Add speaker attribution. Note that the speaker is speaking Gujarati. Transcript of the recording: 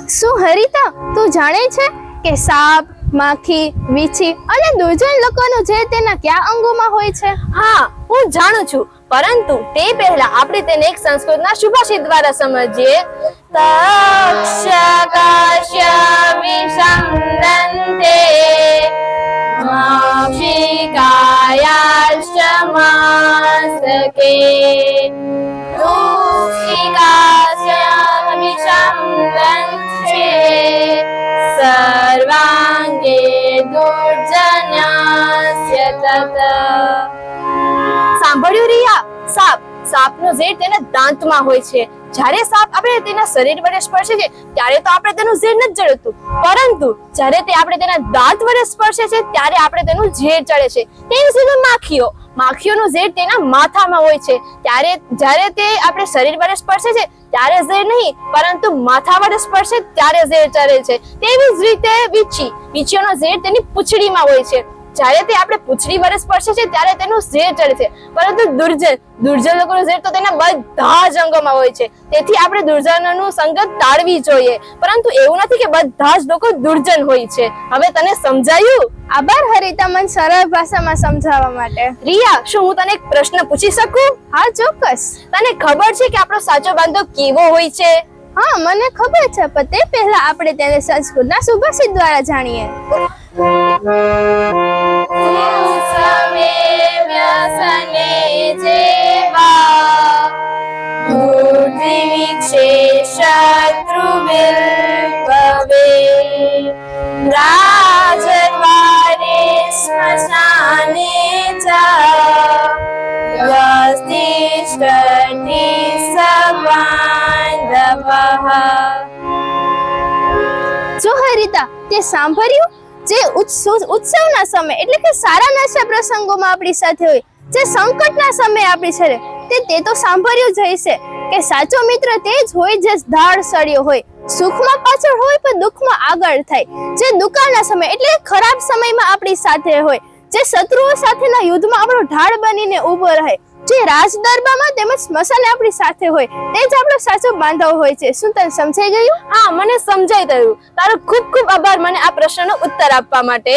Speaker 1: શું હરિતા તું જાણે છે કે સાપ, માખી, વીછી અને દુર્જન લોકોનું ઝેર તેના કયા અંગોમાં હોય છે?
Speaker 2: હા, હું જાણું છું, પરંતુ તે પહેલા આપણે તેને એક સંસ્કૃતના સુભાષિત દ્વારા સમજીએ. તક્ષકાશ્ય વિષમદંતે માક્ષિકાયાશ્ચ માસ્તકે દૂષિકાસ્ય વિષમદંતે સર્વાંગે દુર્જન્યસ્ય તત. સાંભળ્યું રિયા? સાપનો ઝેર તેના દાંતમાં હોય છે. જ્યારે સાપ આપણે તેના શરીર વડે સ્પર્શે છે ત્યારે તો આપણે તેનું ઝેર નથી ચડતું, પરંતુ જ્યારે તે આપણે તેના દાંત વડે સ્પર્શે છે ત્યારે આપણે તેનું ઝેર ચડે છે. તેની સીધે માખીઓનું ઝેર તેના માથામાં હોય છે. જ્યારે તે આપણે શરીર વડે સ્પર્શે છે ત્યારે ઝેર નહીં, પરંતુ માથા વડે સ્પર્શે ત્યારે ઝેર ચડે છે. તેવી જ રીતે વીંછીઓનો ઝેર તેની પૂંછડીમાં હોય છે. જ્યારે તે આપણે પૂંછડી વડે સ્પર્શે છે ત્યારે તેનું ઝેર ચડે છે. પરંતુ દુર્જન લોકોનું ઝેર તો તેના બધા જ અંગોમાં હોય છે. તેથી આપણે દુર્જનોનું સંગત ટાળવી જોઈએ. પરંતુ એવું નથી કે બધા જ લોકો દુર્જન હોય છે. હવે તને સમજાયું?
Speaker 1: આભાર હરિતા, મને સરળ ભાષામાં સમજાવવા માટે.
Speaker 2: રિયા, શું હું તને એક પ્રશ્ન પૂછી શકું?
Speaker 1: હા, ચોક્કસ.
Speaker 2: તને ખબર છે કે આપણો સાચો બાંધો કેવો હોય છે?
Speaker 1: હા, મને ખબર છે, પણ તે પહેલા આપણે તેને સંસ્કૃતના સુભાષિત દ્વારા જાણીએ.
Speaker 2: સમે વ્યસને જેવા બુદ્ધિવિક્ષે શત્રુવિલ્પવે રાજદ્વારે સ્મશાને ચ યસ્તિષ્ઠતિ સબાંધવઃ.
Speaker 1: જો હરિતા, તે સાંભળ્યું? જે ઉત્સવના સમય એટલે કે સારા નાશા પ્રસંગોમાં આપણી સાથે હોય, જે સંકટના સમયે આપણી સાથે, તે તો સાંભળ્યું જ હશે કે સાચો મિત્ર તે જ હોય જે ધાડ સળ્યો હોય, સુખમાં પાછળ હોય પણ દુઃખમાં આગળ થાય, જે દુકાળના સમય એટલે ખરાબ સમયમાં આપણી સાથે હોય, જે શત્રુઓ સાથેના યુદ્ધમાં આપણો ઢાળ બનીને ઊભો રહે, જે રાજ દરબારમાં તેમજ સ્મશાને આપણી સાથે હોય, તે જ આપણો સાચો બાંધવ હોય છે. શું તને સમજાઈ ગયું?
Speaker 2: હા, મને સમજાઈ ગયું. તારો ખૂબ ખૂબ આભાર મને આ પ્રશ્નનો ઉત્તર આપવા માટે.